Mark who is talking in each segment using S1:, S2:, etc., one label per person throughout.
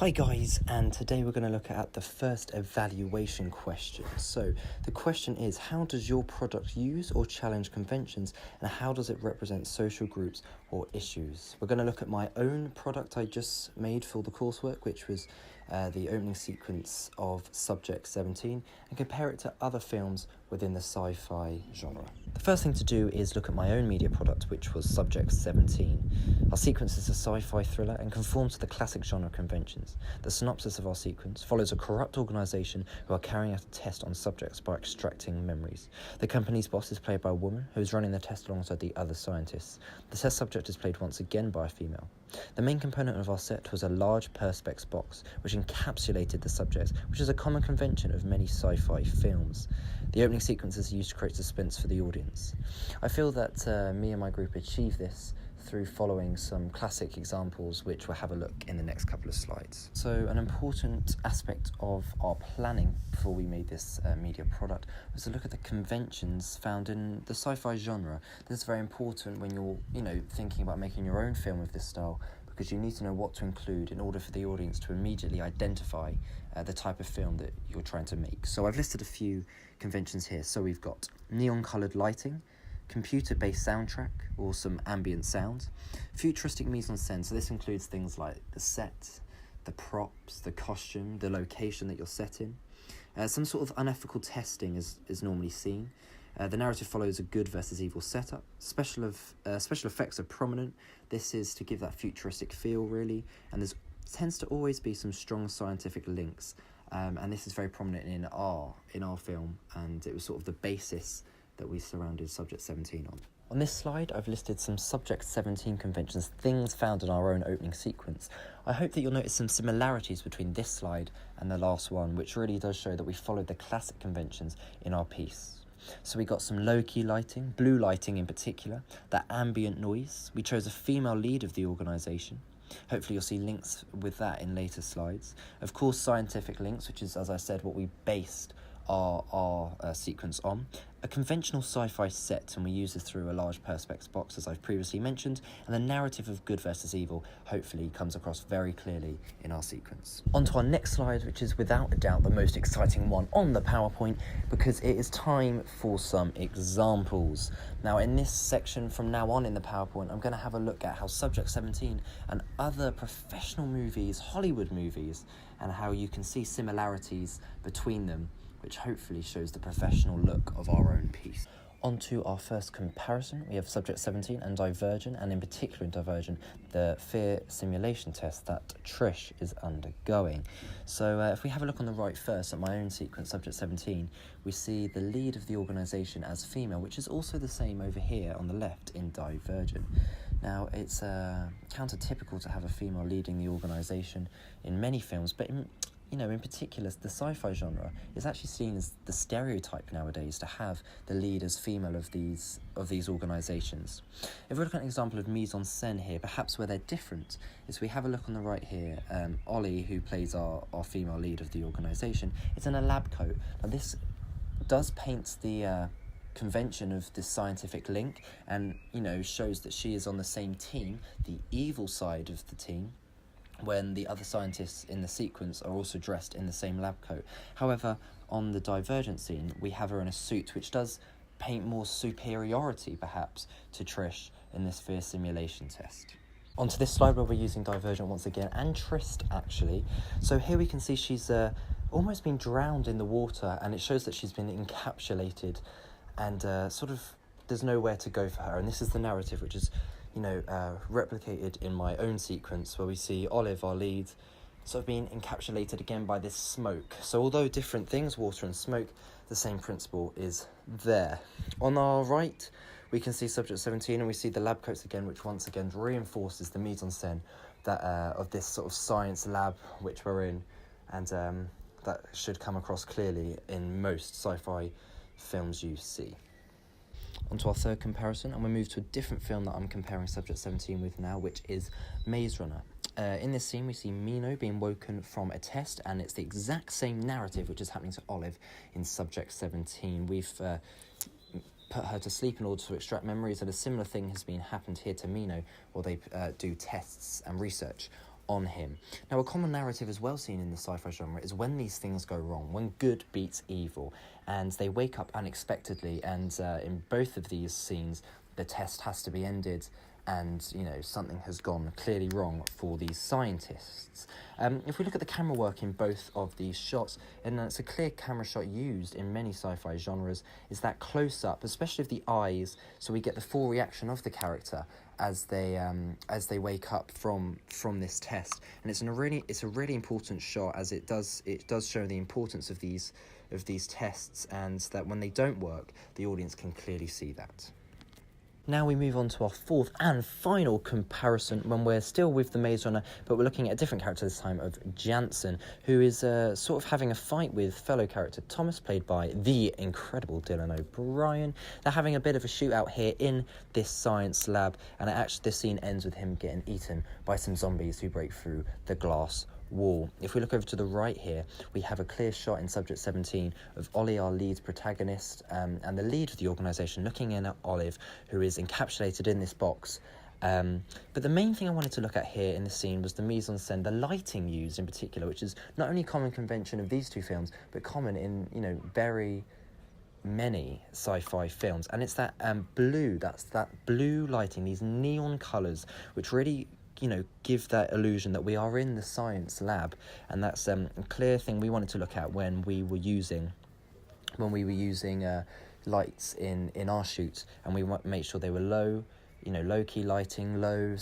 S1: Hi guys, and today we're going to look at the first evaluation question. So the question is, how does your product use or challenge conventions, and how does it represent social groups or issues? We're going to look at my own product I just made for the coursework, which was the opening sequence of Subject 17, and compare it to other films within the sci-fi genre. The first thing to do is look at my own media product, which was Subject 17. Our sequence is a sci-fi thriller and conforms to the classic genre conventions. The synopsis of our sequence follows a corrupt organisation who are carrying out a test on subjects by extracting memories. The company's boss is played by a woman who is running the test alongside the other scientists. The test subject is played once again by a female. The main component of our set was a large perspex box which encapsulated the subject, which is a common convention of many sci-fi films. The opening sequence is used to create suspense for the audience. I feel that me and my group achieved this through following some classic examples, which we'll have a look in the next couple of slides. So an important aspect of our planning before we made this media product was to look at the conventions found in the sci-fi genre. This is very important when you're, thinking about making your own film of this style, because you need to know what to include in order for the audience to immediately identify the type of film that you're trying to make. So I've listed a few conventions here. So we've got neon-coloured lighting, computer-based soundtrack or some ambient sounds, futuristic mise-en-scène, so this includes things like the set, the props, the costume, the location that you're set in. Some sort of unethical testing is normally seen. The narrative follows a good versus evil setup. Special effects are prominent. This is to give that futuristic feel, really, and there tends to always be some strong scientific links, and this is very prominent in our film, and it was sort of the basis that we surrounded Subject 17 on. On this slide, I've listed some Subject 17 conventions, things found in our own opening sequence. I hope that you'll notice some similarities between this slide and the last one, which really does show that we followed the classic conventions in our piece. So we got some low-key lighting, blue lighting in particular, that ambient noise. We chose a female lead of the organisation. Hopefully you'll see links with that in later slides. Of course, scientific links, which is, as I said, what we based our sequence on. A conventional sci-fi set, and we use this through a large perspex box, as I've previously mentioned, and the narrative of good versus evil hopefully comes across very clearly in our sequence. On to our next slide, which is without a doubt the most exciting one on the PowerPoint, because it is time for some examples. Now, in this section from now on in the PowerPoint, I'm going to have a look at how Subject 17 and other professional movies, Hollywood movies, and how you can see similarities between them, which hopefully shows the professional look of our own piece. On to our first comparison, we have Subject 17 and Divergent, and in particular in Divergent, the fear simulation test that Trish is undergoing. So if we have a look on the right first at my own sequence, Subject 17, we see the lead of the organisation as female, which is also the same over here on the left in Divergent. Now, it's counter-typical to have a female leading the organisation in many films, but in particular, the sci-fi genre is actually seen as the stereotype nowadays to have the lead as female of these organisations. If we look at an example of mise-en-scène here, perhaps where they're different, is we have a look on the right here. Ollie, who plays our female lead of the organisation, is in a lab coat. Now, this does paint the convention of this scientific link and, shows that she is on the same team, the evil side of the team, when the other scientists in the sequence are also dressed in the same lab coat. However, on the Divergent scene, we have her in a suit, which does paint more superiority, perhaps, to Trish in this fear simulation test. Onto this slide where we're using Divergent once again, and Trist, actually. So here we can see she's almost been drowned in the water, and it shows that she's been encapsulated, and there's nowhere to go for her. And this is the narrative, which is replicated in my own sequence, where we see Olive, our lead, sort of being encapsulated again by this smoke. So although different things, water and smoke, the same principle is there. On our right, we can see Subject 17, and we see the lab coats again, which once again reinforces the mise-en-scène that of this sort of science lab which we're in, and that should come across clearly in most sci-fi films you see. Onto our third comparison, and we move to a different film that I'm comparing Subject 17 with now, which is Maze Runner. In this scene, we see Mino being woken from a test, and it's the exact same narrative which is happening to Olive in Subject 17. We've put her to sleep in order to extract memories, and a similar thing has been happened here to Mino, while they do tests and research on him. Now, a common narrative as well seen in the sci-fi genre is when these things go wrong, when good beats evil, and they wake up unexpectedly, and in both of these scenes, the test has to be ended, and, you know, something has gone clearly wrong for these scientists. If we look at the camera work in both of these shots, and it's a clear camera shot used in many sci-fi genres, is that close-up, especially of the eyes, so we get the full reaction of the character as they wake up from this test. And it's a really important shot, as it does show the importance of these tests, and that when they don't work, the audience can clearly see that. Now we move on to our fourth and final comparison, when we're still with the Maze Runner, but we're looking at a different character this time, of Jansen, who is sort of having a fight with fellow character Thomas, played by the incredible Dylan O'Brien. They're having a bit of a shootout here in this science lab, and this scene ends with him getting eaten by some zombies who break through the glass wall. If we look over to the right here, we have a clear shot in Subject 17 of Ollie, our lead protagonist, and the lead of the organisation, looking in at Olive, who is encapsulated in this box. But the main thing I wanted to look at here in the scene was the mise-en-scène, the lighting used in particular, which is not only common convention of these two films, but common in, you know, very many sci-fi films. And it's that blue lighting, these neon colours, which really, you know, give that illusion that we are in the science lab. And that's a clear thing we wanted to look at when we were using lights in our shoots, and we want to make sure they were low key lighting, low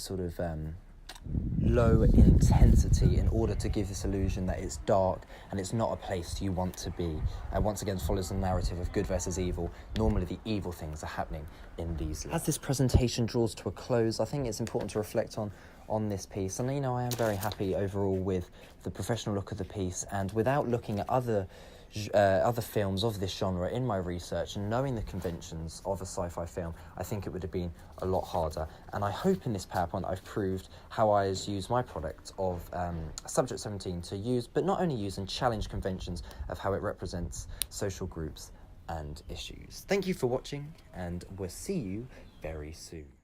S1: intensity, in order to give this illusion that it's dark and it's not a place you want to be. And once again, follows the narrative of good versus evil. Normally the evil things are happening in these labs. As this presentation draws to a close, I think it's important to reflect on this piece, and, you know, I am very happy overall with the professional look of the piece, and without looking at other films of this genre in my research and knowing the conventions of a sci-fi film, I think it would have been a lot harder. And I hope in this PowerPoint I've proved how I use my product of Subject 17 to use, but not only use, and challenge conventions of how it represents social groups and issues. Thank you for watching, and we'll see you very soon.